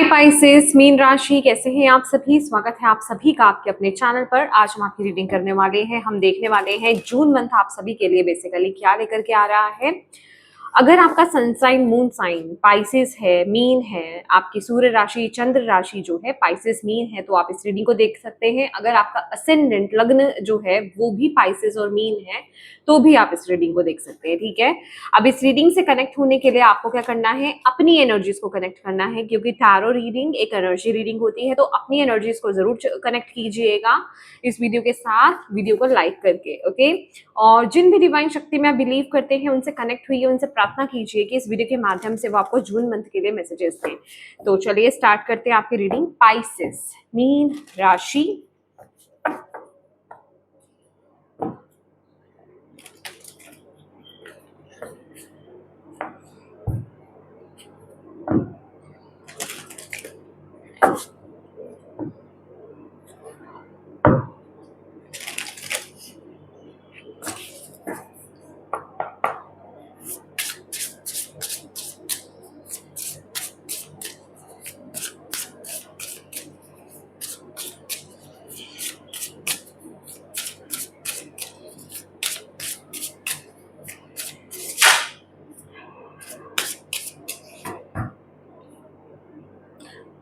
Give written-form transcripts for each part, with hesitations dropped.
हाय Pisces, मीन राशि, कैसे हैं आप सभी। स्वागत है आप सभी का आपके अपने चैनल पर। आज हम आपकी रीडिंग करने वाले हैं। हम देखने वाले हैं जून मंथ आप सभी के लिए बेसिकली क्या लेकर के आ रहा है। अगर आपका sun sign moon sign Pisces है, मीन है, आपकी सूर्य राशि चंद्र राशि जो है पाइसेस मीन है, तो आप इस रीडिंग को देख सकते हैं। अगर आपका असेंडेंट लग्न जो है वो भी पाइसेस और मीन है तो भी आप इस रीडिंग को देख सकते हैं। ठीक है, अब इस रीडिंग से कनेक्ट होने के लिए आपको क्या करना है, अपनी एनर्जीज को कनेक्ट करना है, क्योंकि टैरो रीडिंग एक एनर्जी रीडिंग होती है। तो अपनी एनर्जीज को जरूर कनेक्ट कीजिएगा इस वीडियो के साथ, वीडियो को लाइक करके। ओके, और जिन भी डिवाइन शक्ति में आप बिलीव करते हैं उनसे कनेक्ट हुई है, उनसे प्रार्थना कीजिए कि इस वीडियो के माध्यम से वो आपको जून मंथ के लिए मैसेजेस दें। तो चलिए स्टार्ट करते हैं आपकी रीडिंग। पाइसेस मीन राशि,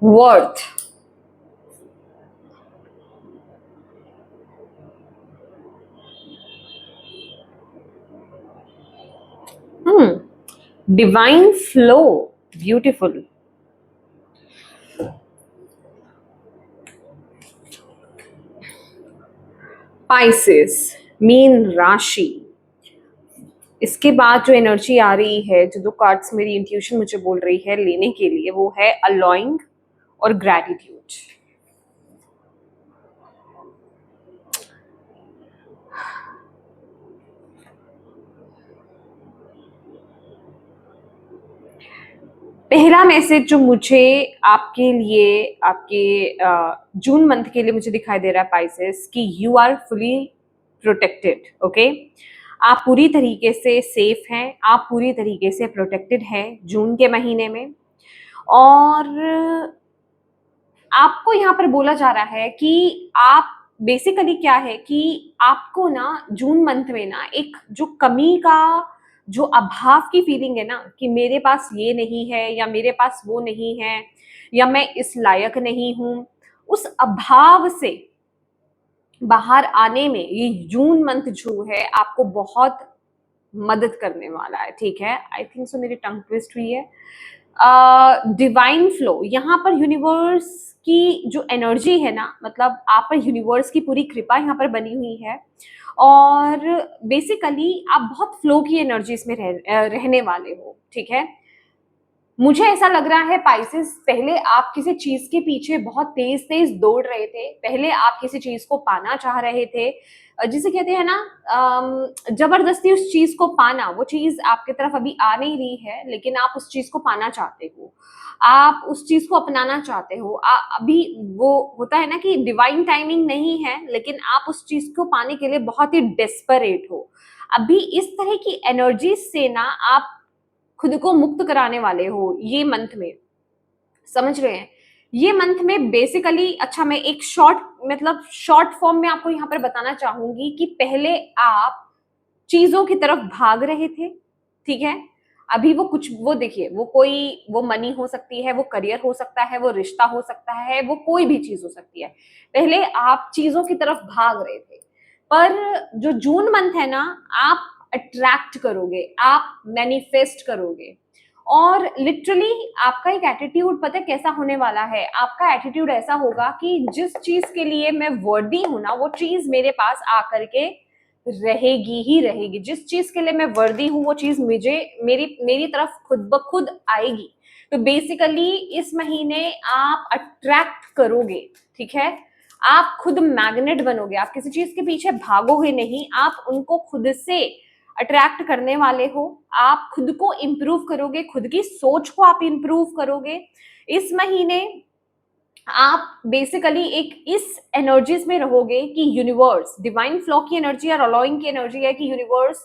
worth, divine flow, beautiful, Pisces मीन राशि। इसके बाद जो एनर्जी आ रही है, जो दो कार्ड्स मेरी इंट्यूशन मुझे बोल रही है लेने के लिए, वो है अलोइंग और ग्रैटिट्यूड। पहला मैसेज जो मुझे आपके लिए, आपके जून मंथ के लिए मुझे दिखाई दे रहा है पाइसेस, कि you are fully protected. Okay, आप पूरी तरीके से सेफ हैं, आप पूरी तरीके से प्रोटेक्टेड हैं जून के महीने में। और आपको यहाँ पर बोला जा रहा है कि आप बेसिकली क्या है कि आपको ना जून मंथ में ना एक जो कमी का, जो अभाव की फीलिंग है ना, कि मेरे पास ये नहीं है या मेरे पास वो नहीं है या मैं इस लायक नहीं हूं, उस अभाव से बाहर आने में ये जून मंथ जो है आपको बहुत मदद करने वाला है। ठीक है, आई थिंक सो मेरी टंग ट्विस्ट हुई है। डिवाइन फ्लो, यहाँ पर यूनिवर्स की जो एनर्जी है ना, मतलब आप पर यूनिवर्स की पूरी कृपा यहाँ पर बनी हुई है। और बेसिकली आप बहुत फ्लो की एनर्जी इसमें रहने वाले हो। ठीक है, मुझे ऐसा लग रहा है पाइसेस, पहले आप किसी चीज के पीछे बहुत तेज तेज दौड़ रहे थे, पहले आप किसी चीज को पाना चाह रहे थे, जिसे कहते हैं ना जबरदस्ती उस चीज को पाना। वो चीज आपके तरफ अभी आ नहीं रही है, लेकिन आप उस चीज को पाना चाहते हो, आप उस चीज को अपनाना चाहते हो। अभी वो होता है ना कि डिवाइन टाइमिंग नहीं है, लेकिन आप उस चीज को पाने के लिए बहुत ही डेस्परेट हो। अभी इस तरह की एनर्जी से ना आप खुद को मुक्त कराने वाले हो ये मंथ में, समझ रहे हैं। ये मंथ में बेसिकली, अच्छा मैं एक शॉर्ट, मतलब शॉर्ट फॉर्म में आपको यहाँ पर बताना चाहूंगी कि पहले आप चीजों की तरफ भाग रहे थे। ठीक है, अभी वो कुछ, वो देखिए, वो कोई, वो मनी हो सकती है, वो करियर हो सकता है, वो रिश्ता हो सकता है, वो कोई भी चीज हो सकती है। पहले आप चीजों की तरफ भाग रहे थे, पर जो जून मंथ है ना, आप अट्रैक्ट करोगे, आप मैनिफेस्ट करोगे। और लिटरली आपका एक एटीट्यूड पता है कैसा होने वाला है। आपका एटीट्यूड ऐसा होगा कि जिस चीज के लिए मैं वर्दी हूं ना, वो चीज मेरे पास आकर के रहेगी ही रहेगी। जिस चीज के लिए मैं वर्दी हूँ वो चीज मुझे, मेरी मेरी तरफ खुद ब खुद आएगी। तो बेसिकली इस महीने आप अट्रैक्ट करोगे। ठीक है, आप खुद मैग्नेट बनोगे, आप किसी चीज के पीछे भागोगे नहीं, आप उनको खुद से अट्रैक्ट करने वाले हो। आप खुद को इंप्रूव करोगे, खुद की सोच को आप इंप्रूव करोगे इस महीने। आप बेसिकली एक इस एनर्जीज में रहोगे कि यूनिवर्स, डिवाइन फ्लो की एनर्जी और अलोइंग की एनर्जी है कि यूनिवर्स,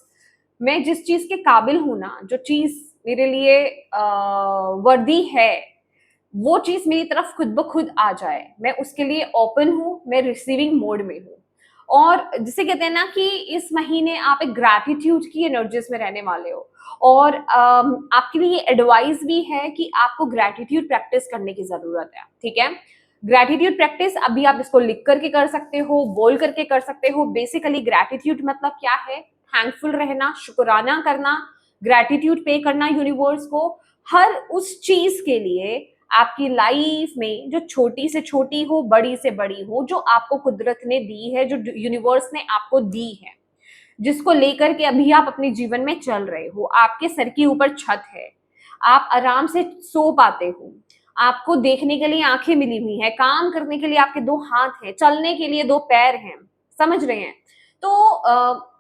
मैं जिस चीज के काबिल हूं ना, जो चीज मेरे लिए वर्दी है, वो चीज मेरी तरफ खुद ब खुद आ जाए, मैं उसके लिए ओपन हूँ, मैं रिसीविंग मोड में हूँ। और जिसे कहते हैं ना कि इस महीने आप एक ग्रैटिट्यूड की एनर्जीज में रहने वाले हो। और आपके लिए एडवाइस भी है कि आपको ग्रैटिट्यूड प्रैक्टिस करने की जरूरत है, ठीक है। ग्रैटिट्यूड प्रैक्टिस अभी आप इसको लिख करके कर सकते हो, बोल करके कर सकते हो। बेसिकली ग्रैटिट्यूड मतलब क्या है? थैंकफुल रहना, शुक्राना करना, ग्रैटिट्यूड पे करना यूनिवर्स को हर उस चीज के लिए आपकी लाइफ में, जो छोटी से छोटी हो, बड़ी से बड़ी हो, जो आपको कुदरत ने दी है, जो यूनिवर्स ने आपको दी है, जिसको लेकर के अभी आप अपने जीवन में चल रहे हो। आपके सर के ऊपर छत है, आप आराम से सो पाते हो, आपको देखने के लिए आंखें मिली हुई है, काम करने के लिए आपके दो हाथ हैं, चलने के लिए दो पैर हैं, समझ रहे हैं? तो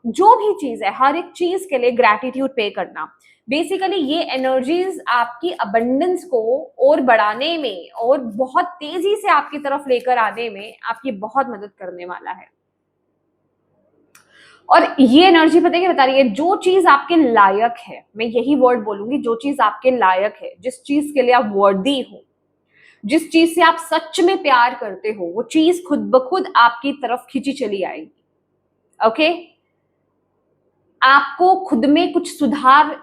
जो भी चीज है, हर एक चीज के लिए ग्रैटिट्यूड पे करना, बेसिकली ये एनर्जीज आपकी अबंडेंस को और बढ़ाने में और बहुत तेजी से आपकी तरफ लेकर आने में आपकी बहुत मदद करने वाला है। और ये एनर्जी पता है क्या बता रही है? जो चीज आपके लायक है, मैं यही वर्ड बोलूंगी, जो चीज आपके लायक है, जिस चीज के लिए आप वर्दी हो, जिस चीज से आप सच में प्यार करते हो, वो चीज खुद ब खुद आपकी तरफ खींची चली आएगी। ओके? आपको खुद में कुछ सुधार,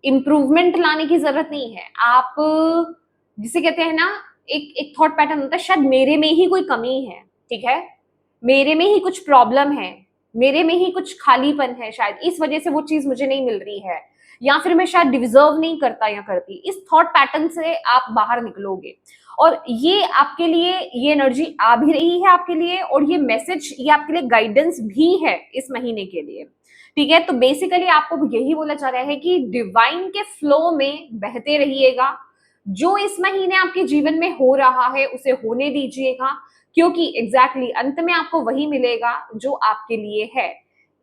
इंप्रूवमेंट लाने की जरूरत नहीं है। आप जिसे कहते हैं ना, एक एक थॉट पैटर्न होता है, शायद मेरे में ही कोई कमी है, ठीक है, मेरे में ही कुछ प्रॉब्लम है, मेरे में ही कुछ खालीपन है, शायद इस वजह से वो चीज मुझे नहीं मिल रही है, या फिर मैं शायद डिजर्व नहीं करता या करती। इस थॉट पैटर्न से आप बाहर निकलोगे और ये आपके लिए, ये एनर्जी आ भी रही है आपके लिए, और ये मैसेज, ये आपके लिए गाइडेंस भी है इस महीने के लिए, ठीक है। तो बेसिकली आपको यही बोला जा रहा है कि डिवाइन के फ्लो में बहते रहिएगा। जो इस महीने आपके जीवन में हो रहा है उसे होने दीजिएगा, क्योंकि एग्जैक्टली अंत में आपको वही मिलेगा जो आपके लिए है।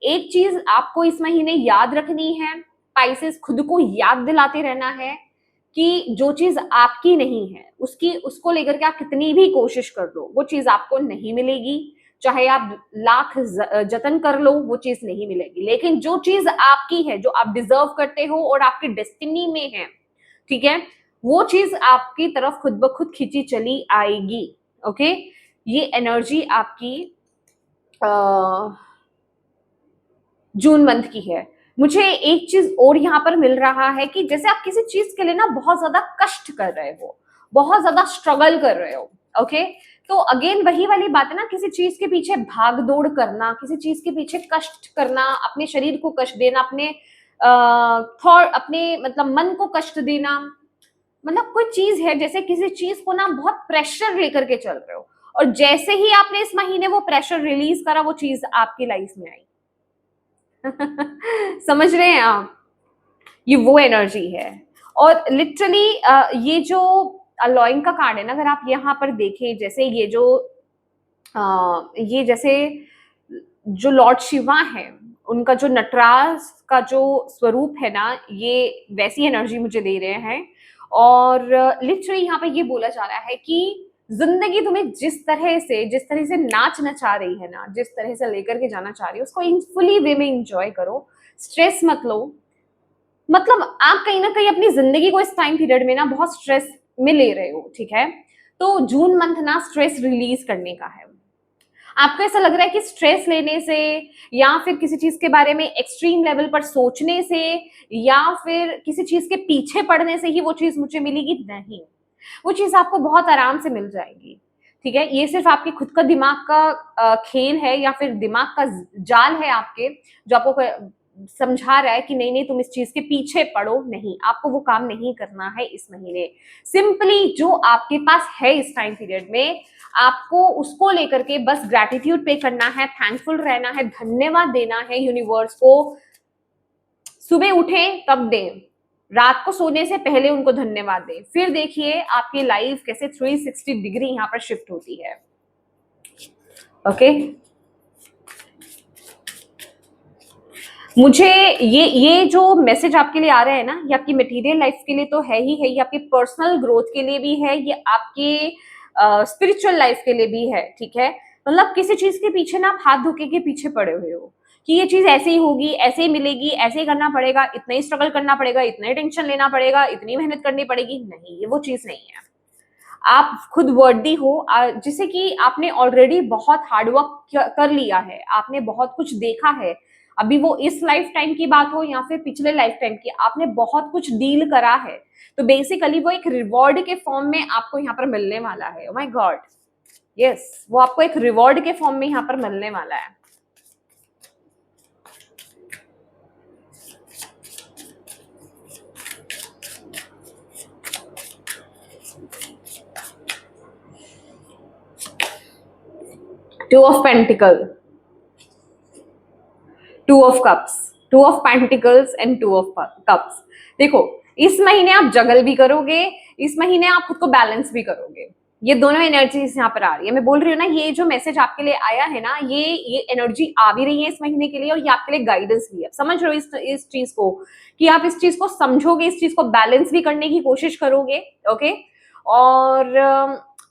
एक चीज आपको इस महीने याद रखनी है, स्पाइसेस, खुद को याद दिलाते रहना है कि जो चीज आपकी नहीं है, उसकी, उसको लेकर के आप कितनी भी कोशिश कर लो, वो चीज आपको नहीं मिलेगी। चाहे आप लाख जतन कर लो, वो चीज नहीं मिलेगी। लेकिन जो चीज आपकी है, जो आप डिजर्व करते हो और आपकी डेस्टिनी में है, ठीक है, वो चीज आपकी तरफ खुद ब खुद खींची चली आएगी। ओके? ये एनर्जी आपकी जून मंथ की है। मुझे एक चीज और यहाँ पर मिल रहा है कि जैसे आप किसी चीज के लिए ना बहुत ज्यादा कष्ट कर रहे हो, बहुत ज्यादा स्ट्रगल कर रहे हो। ओके? तो अगेन वही वाली बात है ना, किसी चीज के पीछे भाग दौड़ करना, किसी चीज के पीछे कष्ट करना, अपने शरीर को कष्ट देना, अपने थॉट, अपने मतलब मन को कष्ट देना, मतलब कोई चीज है, जैसे किसी चीज को ना बहुत प्रेशर लेकर के चल रहे हो, और जैसे ही आपने इस महीने वो प्रेशर रिलीज करा, वो चीज आपकी लाइफ में आई। समझ रहे हैं आप? ये वो एनर्जी है। और लिटरली ये जो अलोइंग का कार्ड है ना, अगर आप यहाँ पर देखें, जैसे ये जो ये जैसे जो लॉर्ड शिवा है, उनका जो नटराज का जो स्वरूप है ना, ये वैसी एनर्जी मुझे दे रहे हैं। और लिटरली यहाँ पे ये बोला जा रहा है कि जिंदगी तुम्हें जिस तरह से नाच नचा रही है ना, जिस तरह से लेकर के जाना चाह रही है, उसको इन फुली वे में एंजॉय करो, स्ट्रेस मत लो। मतलब आप कहीं ना कहीं अपनी जिंदगी को इस टाइम पीरियड में ना बहुत स्ट्रेस में ले रहे हो, ठीक है। तो जून मंथ ना स्ट्रेस रिलीज करने का है। आपको ऐसा लग रहा है कि स्ट्रेस लेने से, या फिर किसी चीज के बारे में एक्सट्रीम लेवल पर सोचने से, या फिर किसी चीज के पीछे पड़ने से ही वो चीज मुझे मिलेगी, नहीं, वो चीज आपको बहुत आराम से मिल जाएगी, ठीक है। ये सिर्फ आपके खुद का दिमाग का खेल है, या फिर दिमाग का जाल है आपके, जो आपको समझा रहा है कि नहीं नहीं तुम इस चीज के पीछे पड़ो। नहीं, आपको वो काम नहीं करना है इस महीने। सिंपली जो आपके पास है इस टाइम पीरियड में, आपको उसको लेकर के बस ग्रैटिट्यूड पे करना है, थैंकफुल रहना है, धन्यवाद देना है यूनिवर्स को। सुबह उठे तब दें, रात को सोने से पहले उनको धन्यवाद दें, फिर देखिए आपकी लाइफ कैसे 360 डिग्री यहाँ पर शिफ्ट होती है। ओके? मुझे ये जो मैसेज आपके लिए आ रहा है ना, ये आपकी मटेरियल लाइफ के लिए तो है ही है, ये आपकी पर्सनल ग्रोथ के लिए भी है, ये आपके स्पिरिचुअल लाइफ के लिए भी है, ठीक है। मतलब किसी चीज के पीछे ना आप हाथ धोखे के पीछे पड़े हुए हो कि ये चीज ऐसे ही होगी, ऐसे ही मिलेगी, ऐसे ही करना पड़ेगा, इतना ही स्ट्रगल करना पड़ेगा, इतना ही टेंशन लेना पड़ेगा, इतनी मेहनत करनी पड़ेगी। नहीं, ये वो चीज नहीं है। आप खुद वर्दी हो, जिसे कि आपने ऑलरेडी बहुत हार्ड वर्क कर लिया है, आपने बहुत कुछ देखा है, अभी वो इस लाइफ टाइम की बात हो या फिर पिछले लाइफ टाइम की, आपने बहुत कुछ डील करा है। तो बेसिकली वो एक रिवॉर्ड के फॉर्म में आपको यहाँ पर मिलने वाला है। ओ माय गॉड, यस, वो आपको एक रिवॉर्ड के फॉर्म में यहाँ पर मिलने वाला है। Two of pentacle, two of cups, two of pentacles and two of cups. देखो, इस महीने आप जगल भी करोगे, इस महीने आप खुद को बैलेंस भी करोगे। ये दोनों एनर्जीज यहाँ पर आ रही है। मैं बोल रही हूँ ना, ये जो मैसेज आपके लिए आया है ना, ये एनर्जी आ भी रही है इस महीने के लिए, और ये आपके लिए गाइडेंस भी है। समझ रहे हो इस चीज को, कि आप इस चीज को समझोगे, इस चीज को बैलेंस भी करने की कोशिश करोगे। ओके, और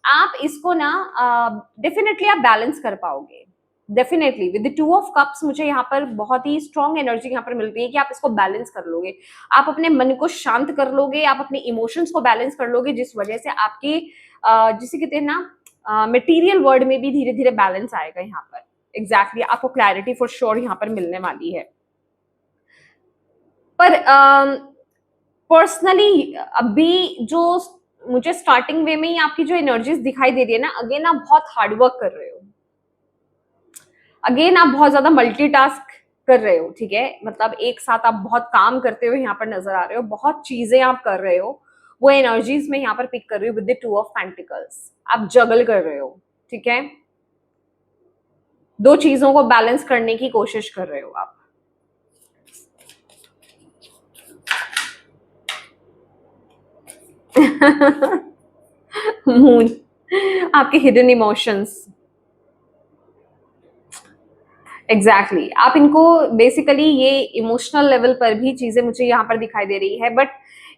आप इसको ना डेफिनेटली आप बैलेंस कर पाओगे। Definitely with the two of cups मुझे यहाँ पर बहुत ही स्ट्रॉन्ग एनर्जी यहाँ पर मिल रही है कि आप इसको बैलेंस कर लोगे, आप अपने मन को शांत कर लोगे, आप अपने इमोशंस को बैलेंस कर लोगे, जिस वजह से आपकी जिसे कहते हैं ना, मटेरियल वर्ल्ड में भी धीरे धीरे बैलेंस आएगा यहाँ पर। एग्जैक्टली आपको क्लैरिटी फॉर श्योर यहाँ पर मिलने वाली है। पर पर्सनली अभी जो मुझे स्टार्टिंग वे में ही आपकी जो एनर्जीज दिखाई दे रही है ना, अगेन आप बहुत हार्डवर्क कर रहे हो, अगेन आप बहुत ज्यादा मल्टीटास्क कर रहे हो। ठीक है, मतलब एक साथ आप बहुत काम करते हुए यहाँ पर नजर आ रहे हो, बहुत चीजें आप कर रहे हो। वो एनर्जीज में यहाँ पर पिक कर रही हूँ with the two of pentacles. आप जगल कर रहे हो, ठीक है, दो चीजों को बैलेंस करने की कोशिश कर रहे हो आप। मून, आपके हिडन इमोशंस, एग्जैक्टली आप इनको बेसिकली ये इमोशनल लेवल पर भी चीजें मुझे यहाँ पर दिखाई दे रही है। बट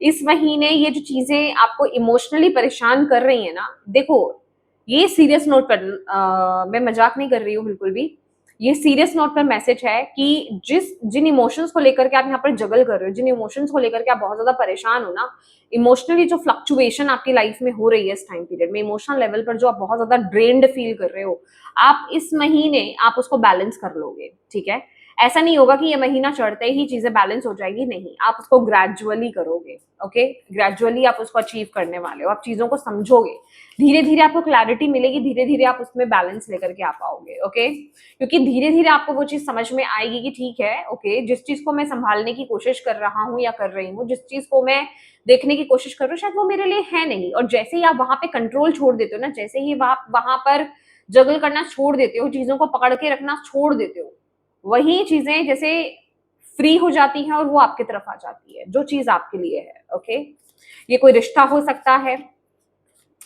इस महीने ये जो चीजें आपको इमोशनली परेशान कर रही है ना, देखो, ये सीरियस नोट पर मैं मजाक नहीं कर रही हूँ बिल्कुल भी, ये सीरियस नोट पर मैसेज है कि जिन इमोशंस को लेकर के आप यहाँ पर जगल कर रहे हो, जिन इमोशंस को लेकर के आप बहुत ज्यादा परेशान हो ना, इमोशनली जो फ्लक्चुएशन आपकी लाइफ में हो रही है इस टाइम पीरियड में, इमोशनल लेवल पर जो आप बहुत ज्यादा ड्रेन्ड फील कर रहे हो, आप इस महीने आप उसको बैलेंस कर लोगे। ठीक है, ऐसा नहीं होगा कि ये महीना चढ़ते ही चीजें बैलेंस हो जाएगी, नहीं, आप उसको ग्रेजुअली करोगे। ओके, ग्रेजुअली आप उसको अचीव करने वाले हो, आप चीजों को समझोगे, धीरे धीरे आपको क्लैरिटी मिलेगी, धीरे धीरे आप उसमें बैलेंस लेकर के आ पाओगे। ओके, क्योंकि धीरे धीरे आपको वो चीज समझ में आएगी कि ठीक है, ओके, जिस चीज को मैं संभालने की कोशिश कर रहा हूँ या कर रही हूँ, जिस चीज को मैं देखने की कोशिश कर रही हूँ, शायद वो मेरे लिए है नहीं। और जैसे ही आप वहां पे कंट्रोल छोड़ देते हो ना, जैसे ही वहां पर जगल करना छोड़ देते हो, चीजों को पकड़ के रखना छोड़ देते हो, वही चीजें जैसे फ्री हो जाती हैं और वो आपकी तरफ आ जाती है, जो चीज आपके लिए है। ओके, ये कोई रिश्ता हो सकता है,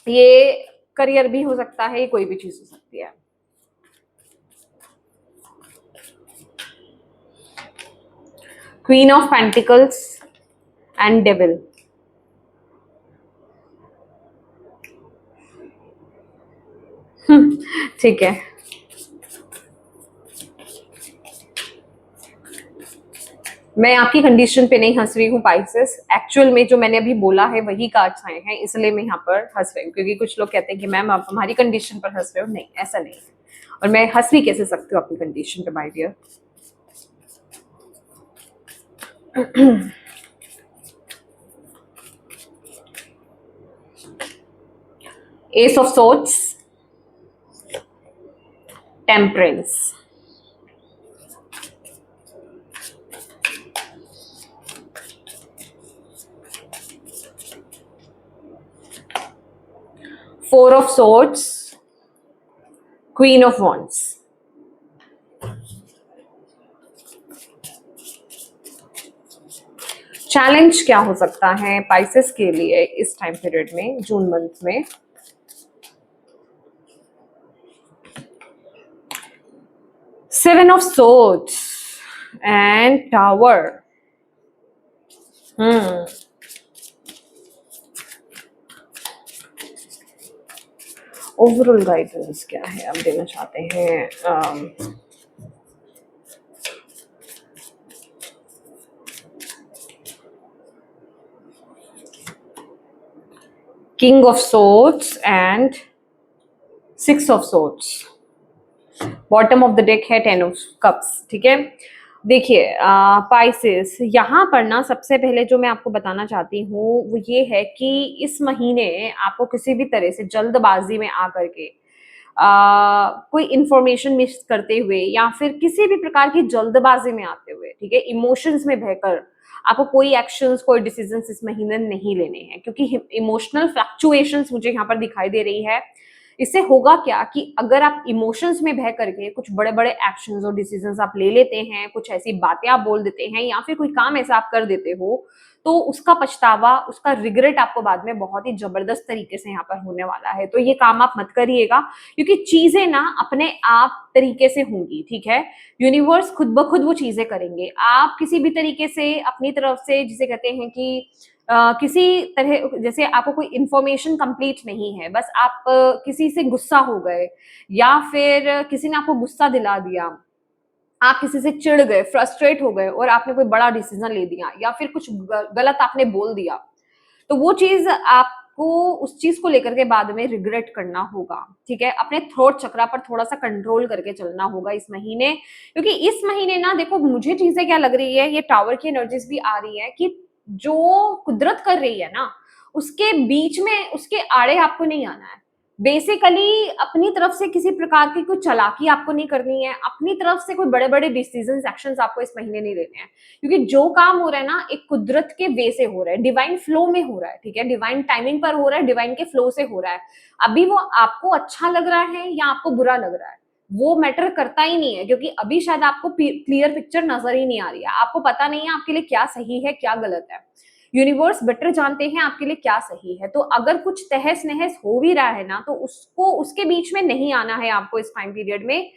ये करियर भी हो सकता है, ये कोई भी चीज हो सकती है। Queen of pentacles and devil, ठीक है, मैं आपकी कंडीशन पे नहीं हंस रही हूँ पाइसेस, एक्चुअल में जो मैंने अभी बोला है वही कार्ड्स आए हैं, इसलिए मैं यहाँ पर हंस रही हूँ। क्योंकि कुछ लोग कहते हैं कि मैम आप हमारी कंडीशन पर हंस रहे हो, नहीं, ऐसा नहीं है, और मैं हंस भी कैसे सकती हूँ अपनी कंडीशन पे, my dear. Ace of swords, temperance, four of swords, queen of wands. Challenge क्या हो सकता है पाइसेस के लिए इस टाइम पीरियड में, जून मंथ में? Seven of swords and tower. Overall guidance क्या है आप देना चाहते हैं? King of swords and 6 of swords. Bottom of the deck है 10 ऑफ कप्स, ठीक है। देखिए पाइसेस, यहाँ पर ना सबसे पहले जो मैं आपको बताना चाहती हूँ वो ये है कि इस महीने आपको किसी भी तरह से जल्दबाजी में आकर के कोई इंफॉर्मेशन मिस करते हुए या फिर किसी भी प्रकार की जल्दबाजी में आते हुए, ठीक है, इमोशंस में बहकर आपको कोई एक्शंस, कोई डिसीजंस इस महीने नहीं लेने हैं, क्योंकि इमोशनल फ्लक्चुएशंस मुझे यहाँ पर दिखाई दे रही है। इससे होगा क्या कि अगर आप इमोशंस में बह करके कुछ बड़े बड़े एक्शंस और डिसीजंस आप ले लेते हैं, कुछ ऐसी बातें आप बोल देते हैं या फिर कोई काम ऐसा आप कर देते हो, तो उसका पछतावा, उसका रिग्रेट आपको बाद में बहुत ही जबरदस्त तरीके से यहाँ पर होने वाला है। तो ये काम आप मत करिएगा, क्योंकि चीजें ना अपने आप तरीके से होंगी, ठीक है। यूनिवर्स खुद ब खुद वो चीजें करेंगे। आप किसी भी तरीके से अपनी तरफ से, जिसे कहते हैं कि किसी तरह, जैसे आपको कोई इंफॉर्मेशन कंप्लीट नहीं है, बस आप किसी से गुस्सा हो गए या फिर किसी ने आपको गुस्सा दिला दिया, आप किसी से चिढ़ गए, फ्रस्ट्रेट हो गए और आपने कोई बड़ा डिसीजन ले दिया या फिर कुछ गलत आपने बोल दिया, तो वो चीज आपको उस चीज को लेकर के बाद में रिग्रेट करना होगा, ठीक है। अपने थ्रोट चक्रा पर थोड़ा सा कंट्रोल करके चलना होगा इस महीने, क्योंकि इस महीने ना देखो मुझे चीजें क्या लग रही है, ये टावर की एनर्जीज भी आ रही है कि जो कुदरत कर रही है ना, उसके बीच में, उसके आड़े आपको नहीं आना है। बेसिकली अपनी तरफ से किसी प्रकार की कोई चालाकी आपको नहीं करनी है, अपनी तरफ से कोई बड़े बड़े डिसीजंस, एक्शंस आपको इस महीने नहीं लेने हैं, क्योंकि जो काम हो रहा है ना एक कुदरत के वे से हो रहा है, डिवाइन फ्लो में हो रहा है, ठीक है, डिवाइन टाइमिंग पर हो रहा है, डिवाइन के फ्लो से हो रहा है। अभी वो आपको अच्छा लग रहा है या आपको बुरा लग रहा है वो मैटर करता ही नहीं है, क्योंकि अभी शायद आपको क्लियर पिक्चर नजर ही नहीं आ रही है, आपको पता नहीं है आपके लिए क्या सही है क्या गलत है। यूनिवर्स बेटर जानते हैं आपके लिए क्या सही है। तो अगर कुछ तहस नहस हो भी रहा है ना, तो उसको, उसके बीच में नहीं आना है आपको इस टाइम पीरियड में।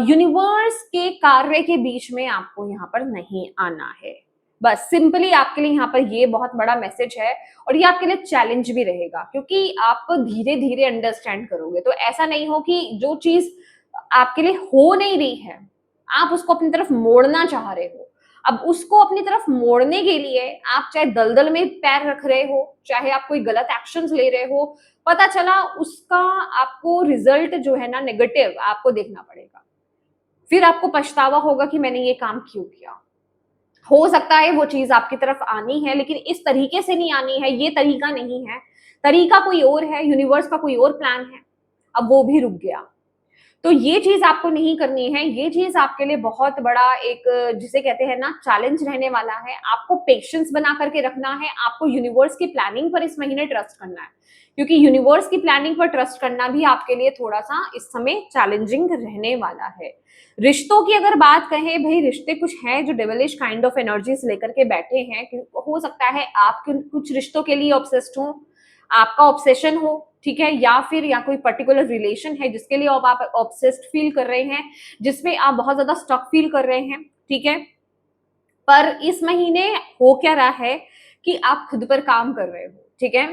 यूनिवर्स के कार्य के बीच में आपको यहाँ पर नहीं आना है। बस सिंपली आपके लिए यहाँ पर ये बहुत बड़ा मैसेज है, और ये आपके लिए चैलेंज भी रहेगा, क्योंकि आप धीरे धीरे अंडरस्टैंड करोगे। तो ऐसा नहीं हो कि जो चीज आपके लिए हो नहीं रही है, आप उसको अपनी तरफ मोड़ना चाह रहे हो। अब उसको अपनी तरफ मोड़ने के लिए आप चाहे दलदल में पैर रख रहे हो, चाहे आप कोई गलत एक्शंस ले रहे हो, पता चला उसका आपको रिजल्ट जो है ना नेगेटिव आपको देखना पड़ेगा। फिर आपको पछतावा होगा कि मैंने ये काम क्यों किया। हो सकता है वो चीज आपकी तरफ आनी है, लेकिन इस तरीके से नहीं आनी है, ये तरीका नहीं है, तरीका कोई और है, यूनिवर्स का कोई और प्लान है, अब वो भी रुक गया। तो ये चीज आपको नहीं करनी है, ये चीज आपके लिए बहुत बड़ा एक, जिसे कहते हैं ना, चैलेंज रहने वाला है। आपको पेशेंस बना करके रखना है, आपको यूनिवर्स की प्लानिंग पर इस महीने ट्रस्ट करना है, क्योंकि यूनिवर्स की प्लानिंग पर ट्रस्ट करना भी आपके लिए थोड़ा सा इस समय चैलेंजिंग रहने वाला है। रिश्तों की अगर बात कहें, भाई रिश्ते कुछ हैं जो डेविलिश काइंड ऑफ एनर्जीज लेकर के बैठे हैं, हो सकता है आप कुछ रिश्तों के लिए ऑब्सेस्ड हो, आपका ऑब्सेशन हो, ठीक है, या फिर या कोई पर्टिकुलर रिलेशन है जिसके लिए अब आप ऑब्सेस्ड फील कर रहे हैं, जिसमें आप बहुत ज्यादा स्टक फील कर रहे हैं, ठीक है। पर इस महीने हो क्या रहा है कि आप खुद पर काम कर रहे हो, ठीक है।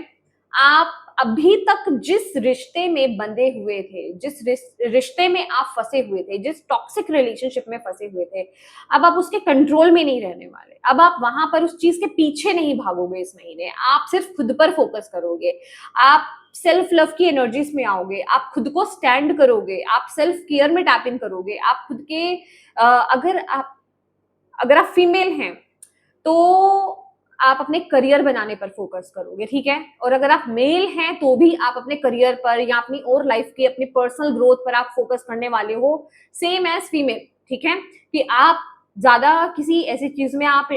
आप अभी तक जिस रिश्ते में बंधे हुए थे, जिस रिश्ते में आप फंसे हुए थे, जिस टॉक्सिक रिलेशनशिप में फंसे हुए थे, अब आप उसके कंट्रोल में नहीं रहने वाले। अब आप वहां पर उस चीज के पीछे नहीं भागोगे इस महीने, आप सिर्फ खुद पर फोकस करोगे, आप सेल्फ लव की एनर्जीज में आओगे, आप खुद को स्टैंड करोगे, आप सेल्फ केयर में टैप इन करोगे, आप खुद के अगर आप फीमेल हैं तो आप अपने करियर बनाने पर फोकस करोगे, ठीक है। और अगर आप मेल हैं तो भी आप अपने करियर पर या अपनी और लाइफ की, अपनी पर्सनल ग्रोथ पर आप फोकस करने वाले हो, सेम एज फीमेल, ठीक है, कि आप ज्यादा किसी ऐसी चीज में आप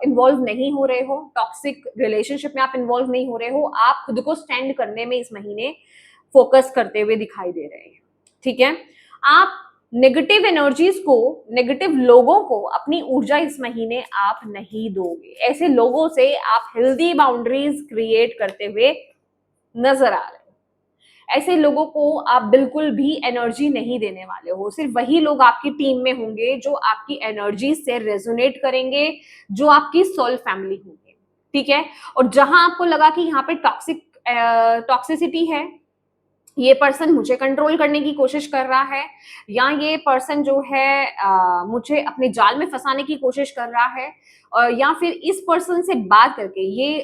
इन्वॉल्व नहीं हो रहे हो, टॉक्सिक रिलेशनशिप में आप इन्वॉल्व नहीं हो रहे हो, आप खुद को स्टैंड करने में इस महीने फोकस करते हुए दिखाई दे रहे हैं, ठीक है। आप नेगेटिव एनर्जीज को, नेगेटिव लोगों को अपनी ऊर्जा इस महीने आप नहीं दोगे। ऐसे लोगों से आप हेल्दी बाउंड्रीज क्रिएट करते हुए नजर आ रहे हो। ऐसे लोगों को आप बिल्कुल भी एनर्जी नहीं देने वाले हो। सिर्फ वही लोग आपकी टीम में होंगे जो आपकी एनर्जी से रेजोनेट करेंगे, जो आपकी सोल फैमिली होंगे, ठीक है। और जहां आपको लगा कि यहाँ पे टॉक्सिसिटी है, ये पर्सन मुझे कंट्रोल करने की कोशिश कर रहा है, या ये पर्सन जो है मुझे अपने जाल में फंसाने की कोशिश कर रहा है, या फिर इस पर्सन से बात करके ये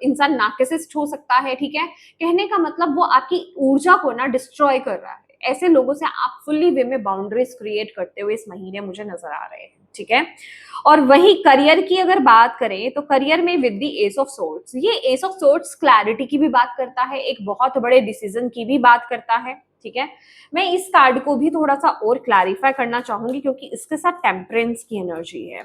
इंसान नार्सिसिस्ट हो सकता है, ठीक है। कहने का मतलब वो आपकी ऊर्जा को ना डिस्ट्रॉय कर रहा है। ऐसे लोगों से आप फुल्ली वे में बाउंड्रीज क्रिएट करते हुए इस महीने मुझे नजर आ रहे हैं, ठीक है। और वही करियर की अगर बात करें तो करियर में with the S of swords, ये एस ऑफ सोर्ड्स क्लैरिटी की भी बात करता है, एक बहुत बड़े डिसीजन की भी बात करता है, ठीक है। मैं इस कार्ड को भी थोड़ा सा और क्लैरिफाई करना चाहूंगी क्योंकि इसके साथ टेम्परेंस की एनर्जी है।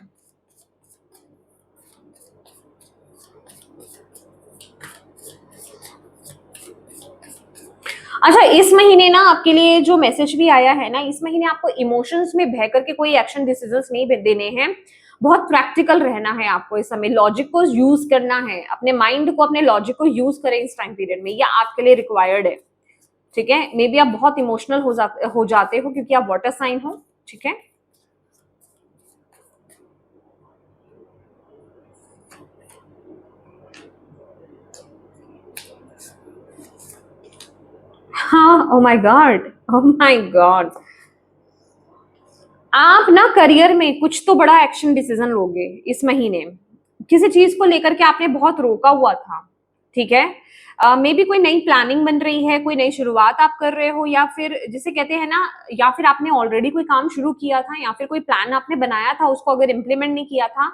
अच्छा, इस महीने ना आपके लिए जो मैसेज भी आया है ना, इस महीने आपको इमोशंस में बह करके कोई एक्शन डिसीजंस नहीं देने हैं। बहुत प्रैक्टिकल रहना है आपको इस समय, लॉजिक को यूज करना है, अपने माइंड को, अपने लॉजिक को यूज करें इस टाइम पीरियड में, ये आपके लिए रिक्वायर्ड है, ठीक है। मे बी आप बहुत इमोशनल हो जाते हो क्योंकि आप वाटर साइन हो, ठीक है। हाँ, oh my God, oh my God, आप ना करियर में कुछ तो बड़ा एक्शन डिसीजन लोगे इस महीने। किसी चीज को लेकर के आपने बहुत रोका हुआ था, ठीक है। मे बी कोई नई प्लानिंग बन रही है, कोई नई शुरुआत आप कर रहे हो, या फिर जिसे कहते हैं ना, या फिर आपने ऑलरेडी कोई काम शुरू किया था, या फिर कोई प्लान आपने बनाया था, उसको अगर इम्प्लीमेंट नहीं किया था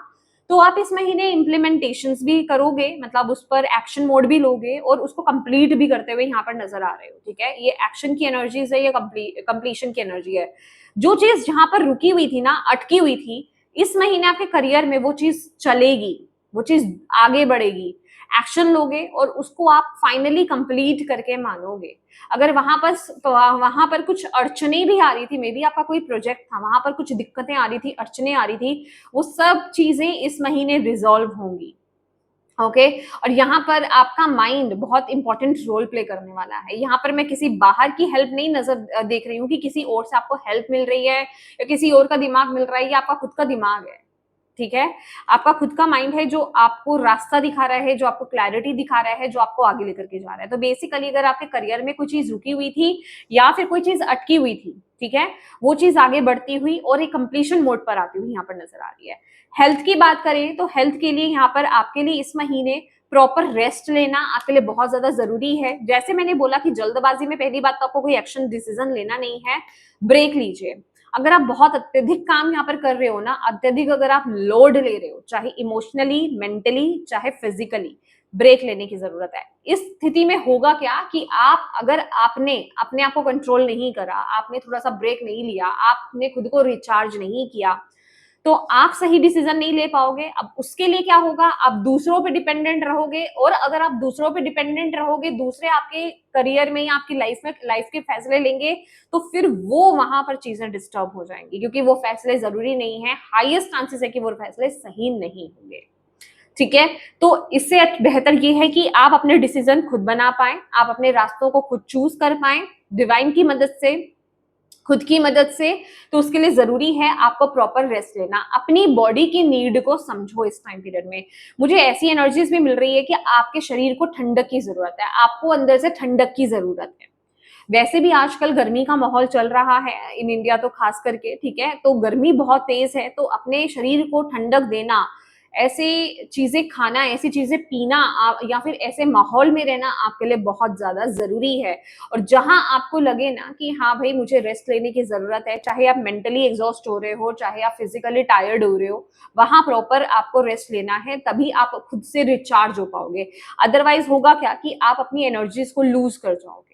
तो आप इस महीने इम्प्लीमेंटेशंस भी करोगे, मतलब उस पर एक्शन मोड भी लोगे और उसको कंप्लीट भी करते हुए यहाँ पर नजर आ रहे हो, ठीक है। ये एक्शन की एनर्जीज है, ये कंप्लीशन की एनर्जी है। जो चीज जहां पर रुकी हुई थी ना, अटकी हुई थी, इस महीने आपके करियर में वो चीज चलेगी, वो चीज आगे बढ़ेगी, एक्शन लोगे और उसको आप फाइनली कंप्लीट करके मानोगे। अगर वहां पर कुछ अड़चने भी आ रही थी, मे बी आपका कोई प्रोजेक्ट था, वहां पर कुछ दिक्कतें आ रही थी, अड़चने आ रही थी, वो सब चीजें इस महीने रिजॉल्व होंगी, ओके। और यहाँ पर आपका माइंड बहुत इंपॉर्टेंट रोल प्ले करने वाला है। यहाँ पर मैं किसी बाहर की हेल्प नहीं नजर देख रही हूँ कि किसी और से आपको हेल्प मिल रही है या किसी और का दिमाग मिल रहा है, ये आपका खुद का दिमाग है, ठीक है। आपका खुद का माइंड है जो आपको रास्ता दिखा रहा है, जो आपको क्लैरिटी दिखा रहा है, जो आपको आगे लेकर के जा रहा है। तो बेसिकली अगर आपके करियर में कोई चीज रुकी हुई थी या फिर कोई चीज अटकी हुई थी, ठीक है, वो चीज आगे बढ़ती हुई और एक कंप्लीशन मोड पर आती हुई यहाँ पर नजर आ रही है। हेल्थ की बात करें तो हेल्थ के लिए यहाँ पर आपके लिए इस महीने प्रॉपर रेस्ट लेना आपके लिए बहुत ज्यादा जरूरी है। जैसे मैंने बोला कि जल्दबाजी में पहली बात तो आपको कोई एक्शन डिसीजन लेना नहीं है, ब्रेक लीजिए। अगर आप बहुत अत्यधिक काम यहाँ पर कर रहे हो ना, अत्यधिक अगर आप लोड ले रहे हो, चाहे इमोशनली, मेंटली, चाहे फिजिकली, ब्रेक लेने की जरूरत है। इस स्थिति में होगा क्या कि आप, अगर आपने अपने आप को कंट्रोल नहीं करा, आपने थोड़ा सा ब्रेक नहीं लिया, आपने खुद को रिचार्ज नहीं किया, तो आप सही डिसीजन नहीं ले पाओगे। अब उसके लिए क्या होगा, आप दूसरों पे डिपेंडेंट रहोगे, और अगर आप दूसरों पे डिपेंडेंट रहोगे, दूसरे आपके करियर में या आपकी लाइफ के फैसले लेंगे, तो फिर वो वहां पर चीजें डिस्टर्ब हो जाएंगी, क्योंकि वो फैसले जरूरी नहीं है, हाईएस्ट चांसेस है कि वो फैसले सही नहीं होंगे, ठीक है। तो इससे बेहतर ये है कि आप अपने डिसीजन खुद बना पाए, आप अपने रास्तों को खुद चूज कर पाए डिवाइन की मदद से, खुद की मदद से। तो उसके लिए जरूरी है आपको प्रॉपर रेस्ट लेना, अपनी बॉडी की नीड को समझो इस टाइम पीरियड में। मुझे ऐसी एनर्जीज भी मिल रही है कि आपके शरीर को ठंडक की जरूरत है, आपको अंदर से ठंडक की जरूरत है। वैसे भी आजकल गर्मी का माहौल चल रहा है इन इंडिया तो खास करके, ठीक है, तो गर्मी बहुत तेज है, तो अपने शरीर को ठंडक देना, ऐसी चीजें खाना, ऐसी चीजें पीना, या फिर ऐसे माहौल में रहना आपके लिए बहुत ज्यादा जरूरी है। और जहां आपको लगे ना कि हाँ भाई मुझे रेस्ट लेने की जरूरत है, चाहे आप मेंटली एग्जॉस्ट हो रहे हो, चाहे आप फिजिकली टायर्ड हो रहे हो, वहां प्रॉपर आपको रेस्ट लेना है, तभी आप खुद से रिचार्ज हो पाओगे। अदरवाइज होगा क्या कि आप अपनी एनर्जीज को लूज कर जाओगे,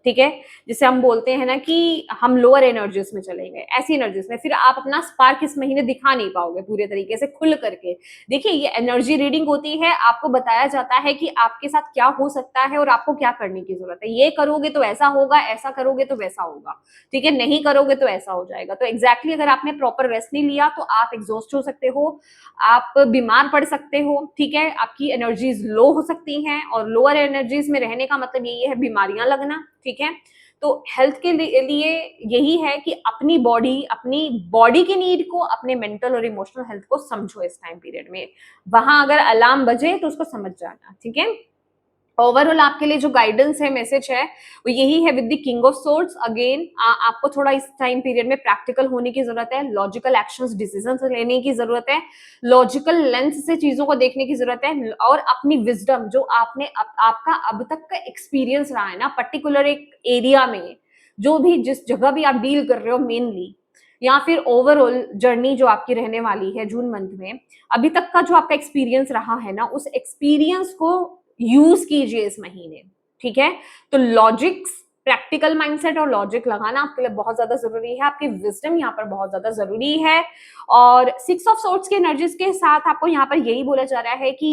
ठीक है। जिसे हम बोलते हैं ना कि हम लोअर एनर्जीज में चले गए, ऐसी एनर्जीज में फिर आप अपना स्पार्क इस महीने दिखा नहीं पाओगे पूरे तरीके से खुल करके। देखिए, ये एनर्जी रीडिंग होती है, आपको बताया जाता है कि आपके साथ क्या हो सकता है और आपको क्या करने की जरूरत है। ये करोगे तो ऐसा होगा, ऐसा करोगे तो वैसा होगा, ठीक है, नहीं करोगे तो ऐसा हो जाएगा। तो एग्जैक्टली अगर आपने प्रॉपर रेस्ट नहीं लिया तो आप एग्जॉस्ट हो सकते हो, आप बीमार पड़ सकते हो, ठीक है, आपकी एनर्जीज लो हो सकती हैं, और लोअर एनर्जीज में रहने का मतलब यही है बीमारियां लगना, ठीक है। तो हेल्थ के लिए यही है कि अपनी बॉडी की नीड को, अपने मेंटल और इमोशनल हेल्थ को समझो इस टाइम पीरियड में। वहां अगर अलार्म बजे तो उसको समझ जाना, ठीक है। ओवरऑल आपके लिए जो गाइडेंस है, मैसेज है, वो यही है with the king of swords. Again आपको थोड़ा इस टाइम पीरियड में प्रैक्टिकल होने की जरूरत है, लॉजिकल एक्शंस, डिसीजंस लेने की जरूरत है, लॉजिकल लेंस से चीजों को देखने की जरूरत है, और अपनी विजडम जो आपका अब तक का एक्सपीरियंस रहा है ना पर्टिकुलर एक एरिया में, जो भी जिस जगह भी आप डील कर रहे हो मेनली, या फिर ओवरऑल जर्नी जो आपकी रहने वाली है जून मंथ में, अभी तक का जो आपका एक्सपीरियंस रहा है ना, उस एक्सपीरियंस को यूज कीजिए इस महीने। ठीक है, तो लॉजिक्स, प्रैक्टिकल माइंडसेट और लॉजिक लगाना आपके लिए बहुत ज्यादा जरूरी है, आपकी विजडम यहाँ पर बहुत ज्यादा जरूरी है। और 6 ऑफ सोर्ड्स की एनर्जीज के साथ आपको यहाँ पर यही बोला जा रहा है कि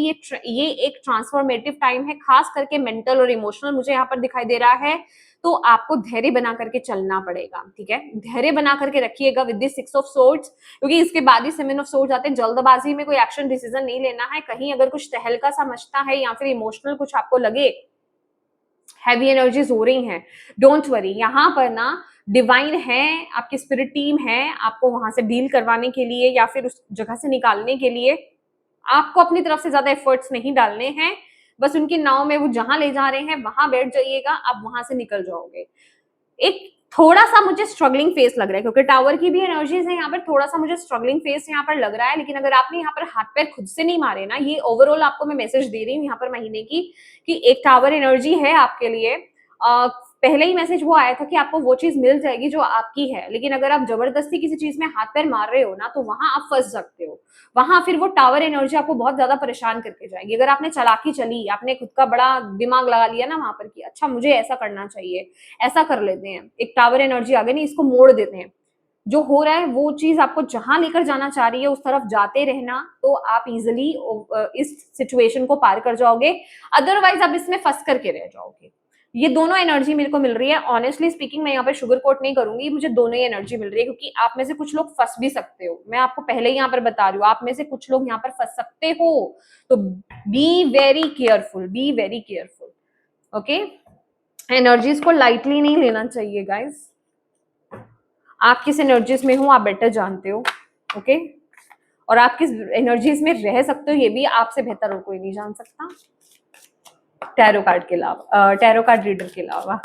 ये एक ट्रांसफॉर्मेटिव टाइम है, खास करके मेंटल और इमोशनल मुझे यहाँ पर दिखाई दे रहा है। तो आपको धैर्य बना करके चलना पड़ेगा। ठीक है, धैर्य बना करके रखिएगा विद दिस 6 ऑफ सोर्ड्स, क्योंकि इसके बाद ही 7 ऑफ सोर्ड्स आते हैं। जल्दबाजी में कोई एक्शन डिसीजन नहीं लेना है। कहीं अगर कुछ तहलका सा मचता है या फिर इमोशनल कुछ आपको लगे, हैवी एनर्जीज हो रही हैं, डोंट वरी, यहाँ पर ना डिवाइन है, आपकी स्पिरिट टीम है आपको वहां से डील करवाने के लिए या फिर उस जगह से निकालने के लिए। आपको अपनी तरफ से ज्यादा एफर्ट्स नहीं डालने हैं, बस उनकी नाव में वो जहां ले जा रहे हैं वहां बैठ जाइएगा, आप वहां से निकल जाओगे। एक थोड़ा सा मुझे स्ट्रगलिंग फेस लग रहा है, क्योंकि टावर की भी एनर्जीज है यहाँ पर, थोड़ा सा मुझे स्ट्रगलिंग फेस यहाँ पर लग रहा है। लेकिन अगर आपने यहाँ पर हाथ पैर खुद से नहीं मारे ना, ये ओवरऑल आपको मैं मैसेज दे रही हूँ यहाँ पर महीने की, कि एक टावर एनर्जी है आपके लिए। पहले ही मैसेज वो आया था कि आपको वो चीज मिल जाएगी जो आपकी है, लेकिन अगर आप जबरदस्ती किसी चीज में हाथ पैर मार रहे हो ना, तो वहां आप फंस सकते हो। वहां फिर वो टावर एनर्जी आपको बहुत ज्यादा परेशान करके जाएगी। अगर आपने चालाकी चली, आपने खुद का बड़ा दिमाग लगा लिया ना वहां पर कि अच्छा मुझे ऐसा करना चाहिए, ऐसा कर लेते हैं, एक टावर एनर्जी आ गई नहीं, इसको मोड़ देते हैं, जो हो रहा है वो चीज आपको जहां लेकर जाना चाह रही है उस तरफ जाते रहना, तो आप इजिली इस सिचुएशन को पार कर जाओगे। अदरवाइज आप इसमें फंस करके रह जाओगे। ये दोनों एनर्जी मेरे को मिल रही है। ऑनेस्टली स्पीकिंग, मैं यहाँ पे शुगर कोट नहीं करूंगी, मुझे दोनों ही एनर्जी मिल रही है, क्योंकि आप में से कुछ लोग फंस भी सकते हो। मैं आपको पहले ही यहाँ पर बता रही हूँ, आप में से कुछ लोग यहाँ पर फंस सकते हो, तो be very careful, be very careful. Okay, energies को लाइटली नहीं लेना चाहिए गाइस। आप किस एनर्जीज में हो आप बेटर जानते हो। ओके, और आप किस एनर्जीज में रह सकते हो ये भी आपसे बेहतर और कोई नहीं जान सकता, टैरो कार्ड के अलावा, टैरो कार्ड रीडर के अलावा।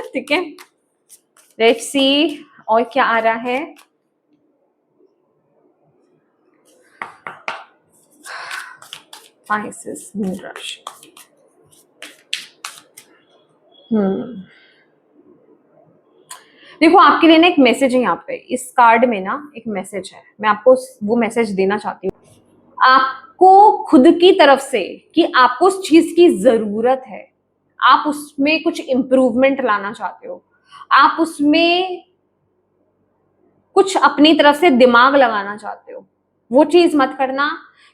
ठीक है, लेट्स सी और क्या आ रहा है। पाइसेस, मून राशि। देखो, आपके लिए ना एक मैसेज है यहाँ पे, इस कार्ड में ना एक मैसेज है, मैं आपको वो मैसेज देना चाहती हूँ आपको खुद की तरफ से, कि आपको उस चीज की जरूरत है, आप उसमें कुछ इंप्रूवमेंट लाना चाहते हो, आप उसमें कुछ अपनी तरफ से दिमाग लगाना चाहते हो। वो चीज मत करना,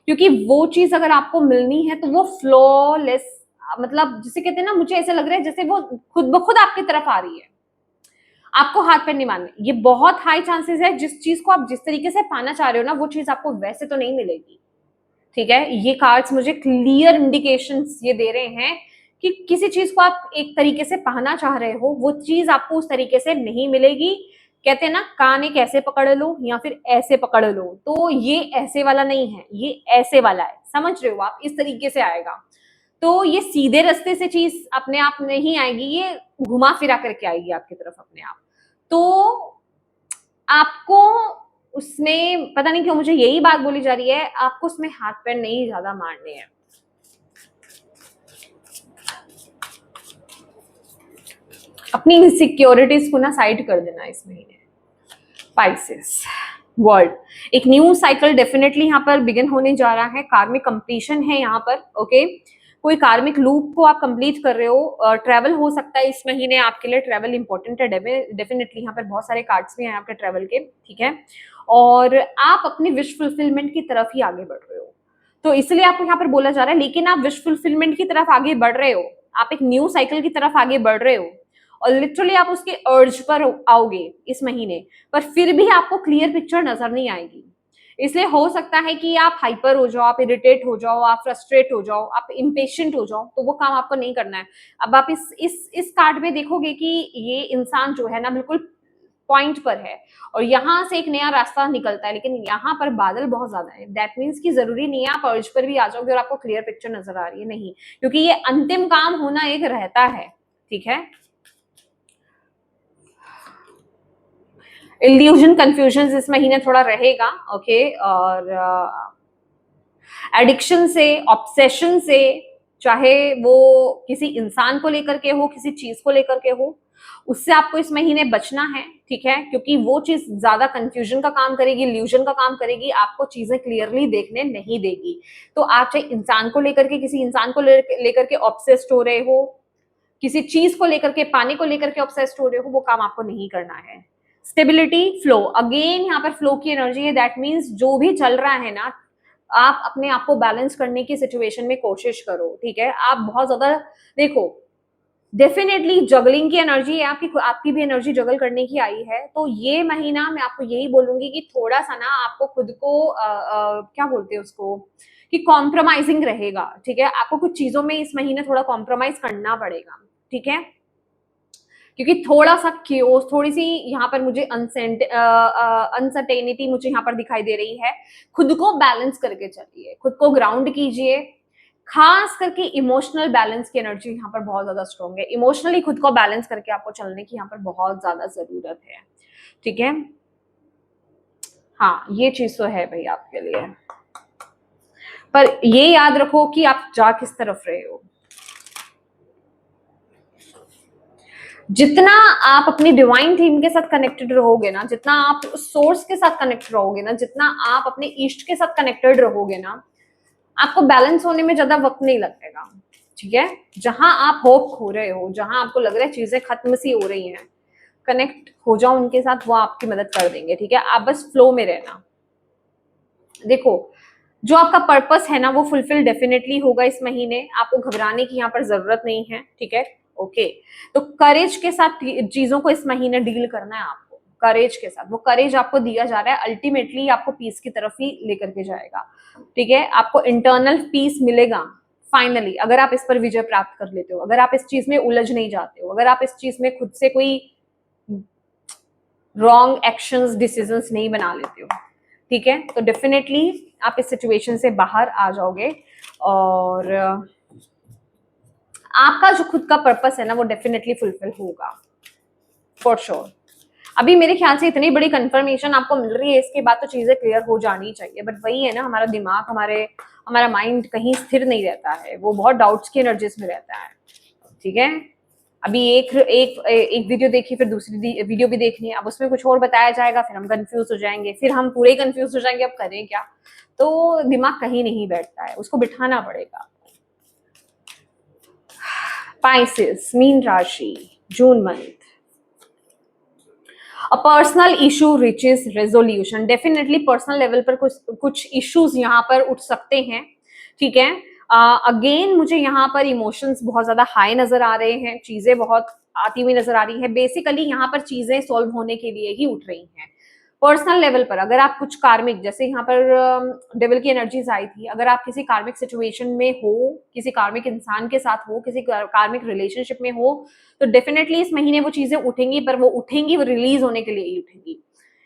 क्योंकि वो चीज अगर आपको मिलनी है तो वो फ्लॉलेस, मतलब जिसे कहते हैं ना, मुझे ऐसा लग रहा है जैसे वो खुद ब खुद आपकी तरफ आ रही है, आपको हाथ पैर नहीं मारने। ये बहुत हाई चांसेस है, जिस चीज को आप जिस तरीके से पाना चाह रहे हो ना, वो चीज आपको वैसे तो नहीं मिलेगी। ठीक है, ये कार्ड्स मुझे क्लियर इंडिकेशंस ये दे रहे हैं कि किसी चीज को आप एक तरीके से पाना चाह रहे हो, वो चीज आपको उस तरीके से नहीं मिलेगी। कहते हैं ना, कान एक ऐसे पकड़ लो या फिर ऐसे पकड़ लो, तो ये ऐसे वाला नहीं है, ये ऐसे वाला है, समझ रहे हो आप, इस तरीके से आएगा। तो ये सीधे रास्ते से चीज अपने आप नहीं आएगी, ये घुमा फिरा करके आएगी आपकी तरफ अपने आप। तो आपको उसमें, पता नहीं क्यों मुझे यही बात बोली जा रही है, आपको उसमें हाथ पैर नहीं ज्यादा मारने हैं। अपनी इनसिक्योरिटीज को ना साइड कर देना इस महीने। पाइसेस, वर्ल्ड, एक न्यू साइकिल डेफिनेटली यहाँ पर बिगिन होने जा रहा है। कार्मिक कंप्लीशन है यहाँ पर। ओके, कोई कार्मिक लूप को आप कंप्लीट कर रहे हो। ट्रैवल हो सकता है इस महीने आपके लिए, ट्रैवल इंपॉर्टेंट है डेफिनेटली। यहाँ पर बहुत सारे कार्ड्स भी हैं आपके ट्रैवल के। ठीक है, और आप अपनी विश फुलफिलमेंट की तरफ ही आगे बढ़ रहे हो, तो इसलिए आपको यहाँ पर बोला जा रहा है। लेकिन आप विश फुलफिलमेंट की तरफ आगे बढ़ रहे हो, आप एक न्यू साइकिल की तरफ आगे बढ़ रहे हो, और लिटरली आप उसके अर्ज पर आओगे इस महीने, पर फिर भी आपको क्लियर पिक्चर नजर नहीं आएगी। इसलिए हो सकता है कि आप हाइपर हो जाओ, आप इरिटेट हो जाओ, आप फ्रस्ट्रेट हो जाओ, आप इम्पेशेंट हो जाओ, तो वो काम आपको नहीं करना है। अब आप इस कार्ड में देखोगे कि ये इंसान जो है ना, बिल्कुल पॉइंट पर है और यहाँ से एक नया रास्ता निकलता है, लेकिन यहाँ पर बादल बहुत ज्यादा है। दैट मीन्स कि जरूरी नहीं है आप अर्ज पर भी आ जाओगे और आपको क्लियर पिक्चर नजर आ रही है, नहीं, क्योंकि ये अंतिम काम होना एक रहता है, ठीक है। इल्यूजन कंफ्यूजन इस महीने थोड़ा रहेगा, ओके। और एडिक्शन से, ऑब्सेशन से, चाहे वो किसी इंसान को लेकर के हो, किसी चीज को लेकर के हो, उससे आपको इस महीने बचना है, ठीक है, क्योंकि वो चीज ज्यादा कंफ्यूजन का काम करेगी, इल्यूजन का काम करेगी, आपको चीजें क्लियरली देखने नहीं देगी। तो आप चाहे इंसान को लेकर के, किसी इंसान को लेकर के ऑब्सेस्ड हो रहे हो, किसी चीज को लेकर के, पानी को लेकर के ऑब्सेस्ड हो रहे हो, वो काम आपको नहीं करना है। स्टेबिलिटी, फ्लो, अगेन यहाँ पर फ्लो की एनर्जी है। दैट मीन्स जो भी चल रहा है ना, आप अपने आप को बैलेंस करने की सिचुएशन में कोशिश करो, ठीक है। आप बहुत ज्यादा देखो, डेफिनेटली जगलिंग की एनर्जी है, आपकी भी एनर्जी जगल करने की आई है। तो ये महीना मैं आपको यही बोलूंगी कि थोड़ा सा ना आपको खुद को क्या बोलते हैं उसको, कि कॉम्प्रोमाइजिंग रहेगा, ठीक है। आपको कुछ चीजों में इस महीने थोड़ा कॉम्प्रोमाइज करना पड़ेगा, ठीक है, क्योंकि थोड़ा सा क्योस, थोड़ी सी यहाँ पर मुझे अनसर्टेनिटी मुझे यहाँ पर दिखाई दे रही है। खुद को बैलेंस करके चलिए, खुद को ग्राउंड कीजिए, खास करके इमोशनल बैलेंस की एनर्जी यहाँ पर बहुत ज्यादा स्ट्रॉन्ग है। इमोशनली खुद को बैलेंस करके आपको चलने की यहाँ पर बहुत ज्यादा जरूरत है, ठीक है। हाँ, ये चीज तो है भाई आपके लिए, पर ये याद रखो कि आप जा किस तरफ रहे हो। जितना आप अपनी डिवाइन थीम के साथ कनेक्टेड रहोगे ना, जितना आप सोर्स के साथ कनेक्टेड रहोगे ना, जितना आप अपने इष्ट के साथ कनेक्टेड रहोगे ना, आपको बैलेंस होने में ज्यादा वक्त नहीं लगेगा, ठीक है। जहां आप होप खो रहे हो, जहां आपको लग रहा है चीजें खत्म सी हो रही हैं, कनेक्ट हो जाओ उनके साथ, वो आपकी मदद कर देंगे, ठीक है। आप बस फ्लो में रहना। देखो, जो आपका पर्पस है ना, वो फुलफिल डेफिनेटली होगा इस महीने, आपको घबराने की यहाँ पर जरूरत नहीं है, ठीक है, ओके। तो करेज के साथ चीजों को इस महीने डील करना है आपको, करेज के साथ। वो करेज आपको दिया जा रहा है, अल्टीमेटली आपको पीस की तरफ ही लेकर के जाएगा, ठीक है। आपको इंटरनल पीस मिलेगा फाइनली, अगर आप इस पर विजय प्राप्त कर लेते हो, अगर आप इस चीज में उलझ नहीं जाते हो, अगर आप इस चीज में खुद से कोई रॉन्ग एक्शंस, डिसीजंस नहीं बना लेते हो, ठीक है। तो डेफिनेटली आप इस सिचुएशन से बाहर आ जाओगे और आपका जो खुद का पर्पस है ना, वो डेफिनेटली फुलफिल होगा फॉर श्योर। अभी मेरे ख्याल से इतनी बड़ी कंफर्मेशन आपको मिल रही है, इसके बाद तो चीजें क्लियर हो जानी चाहिए, बट वही है ना, हमारा दिमाग, हमारा माइंड कहीं स्थिर नहीं रहता है, वो बहुत डाउट्स की एनर्जीज में रहता है, ठीक है। अभी एक वीडियो देखी, फिर दूसरी वीडियो भी देखनी है, अब उसमें कुछ और बताया जाएगा, फिर हम कंफ्यूज हो जाएंगे, फिर हम पूरे कंफ्यूज हो जाएंगे, अब करें क्या। तो दिमाग कहीं नहीं बैठता है, उसको बिठाना पड़ेगा। पाइसेस, मीन राशि, June month, a personal issue reaches resolution. Definitely personal level पर कुछ इश्यूज यहाँ पर उठ सकते हैं, ठीक है। अगेन मुझे यहाँ पर इमोशंस बहुत ज्यादा हाई नजर आ रहे हैं, चीजें बहुत आती हुई नजर आ रही है। बेसिकली यहाँ पर चीजें सॉल्व होने के लिए ही उठ रही हैं पर्सनल लेवल पर। अगर आप कुछ कार्मिक, जैसे यहाँ पर डेविल की एनर्जीज आई थी, अगर आप किसी कार्मिक सिचुएशन में हो, किसी कार्मिक इंसान के साथ हो, किसी कार्मिक रिलेशनशिप में हो, तो डेफिनेटली इस महीने वो चीजें उठेंगी, पर वो उठेंगी, वो रिलीज होने के लिए ही उठेंगी।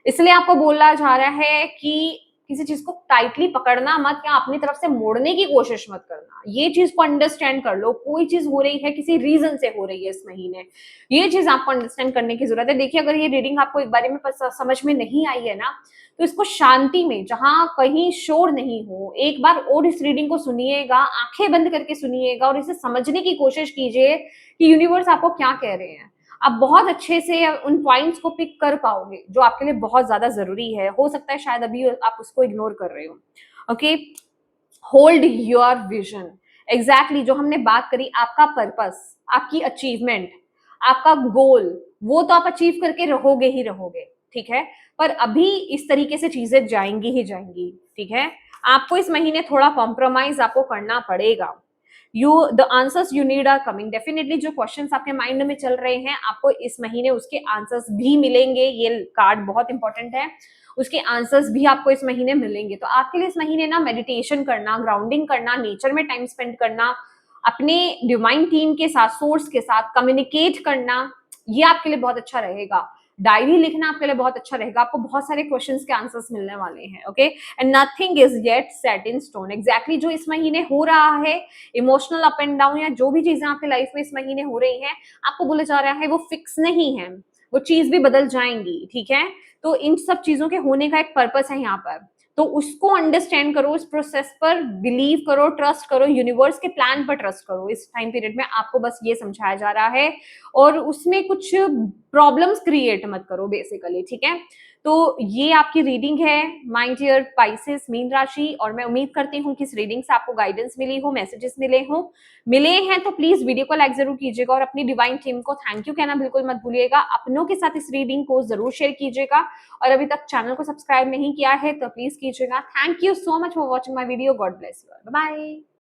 इसलिए आपको बोला जा रहा है कि किसी चीज को टाइटली पकड़ना मत, या अपनी तरफ से मोड़ने की कोशिश मत करना। ये चीज को अंडरस्टैंड कर लो, कोई चीज हो रही है किसी रीजन से हो रही है इस महीने, ये चीज आपको अंडरस्टैंड करने की जरूरत है। देखिए, अगर ये रीडिंग आपको एक बारे में समझ में नहीं आई है ना, तो इसको शांति में, जहां कहीं शोर नहीं हो, एक बार और इस रीडिंग को सुनिएगा, आंखें बंद करके सुनिएगा और इसे समझने की कोशिश कीजिए कि यूनिवर्स आपको क्या कह रहे हैं। आप बहुत अच्छे से उन पॉइंट्स को पिक कर पाओगे जो आपके लिए बहुत ज्यादा जरूरी है। हो सकता है शायद अभी आप उसको इग्नोर कर रहे हो, okay. Hold your vision, exactly जो हमने बात करी, आपका पर्पस, आपकी अचीवमेंट, आपका गोल, वो तो आप अचीव करके रहोगे ही रहोगे, ठीक है। पर अभी इस तरीके से चीजें जाएंगी ही जाएंगी, ठीक है। आपको इस महीने थोड़ा कॉम्प्रोमाइज आपको करना पड़ेगा। The answers you need are coming. Definitely जो क्वेश्चंस आपके माइंड में चल रहे हैं, आपको इस महीने उसके आंसर्स भी मिलेंगे। ये कार्ड बहुत इंपॉर्टेंट है, उसके आंसर्स भी आपको इस महीने मिलेंगे। तो आपके लिए इस महीने ना मेडिटेशन करना, ग्राउंडिंग करना, नेचर में टाइम स्पेंड करना, अपने डिवाइन टीम के साथ, सोर्स के साथ कम्युनिकेट करना, ये आपके लिए बहुत अच्छा रहेगा। डायरी लिखना आपके लिए बहुत अच्छा रहेगा, आपको बहुत सारे क्वेश्चंस के आंसर्स मिलने वाले हैं, okay. And nothing is yet set in stone. Exactly जो इस महीने हो रहा है, इमोशनल अप एंड डाउन या जो भी चीजें आपकी लाइफ में इस महीने हो रही हैं, आपको बोला जा रहा है वो फिक्स नहीं है, वो चीज भी बदल जाएंगी, ठीक है। तो इन सब चीजों के होने का एक पर्पस है यहाँ पर, तो उसको अंडरस्टैंड करो, उस प्रोसेस पर बिलीव करो, ट्रस्ट करो, यूनिवर्स के प्लान पर ट्रस्ट करो। इस टाइम पीरियड में आपको बस ये समझाया जा रहा है, और उसमें कुछ प्रॉब्लम्स क्रिएट मत करो बेसिकली, ठीक है। तो ये आपकी रीडिंग है माय डियर पाइसेस मीन राशि, और मैं उम्मीद करती हूँ कि इस रीडिंग से आपको गाइडेंस मिली हो, मैसेजेस मिले हैं तो प्लीज वीडियो को लाइक जरूर कीजिएगा, और अपनी डिवाइन टीम को थैंक यू कहना बिल्कुल मत भूलिएगा। अपनों के साथ इस रीडिंग को जरूर शेयर कीजिएगा, और अभी तक चैनल को सब्सक्राइब नहीं किया है तो प्लीज कीजिएगा। Thank you so much for watching my video. God bless you. Bye bye.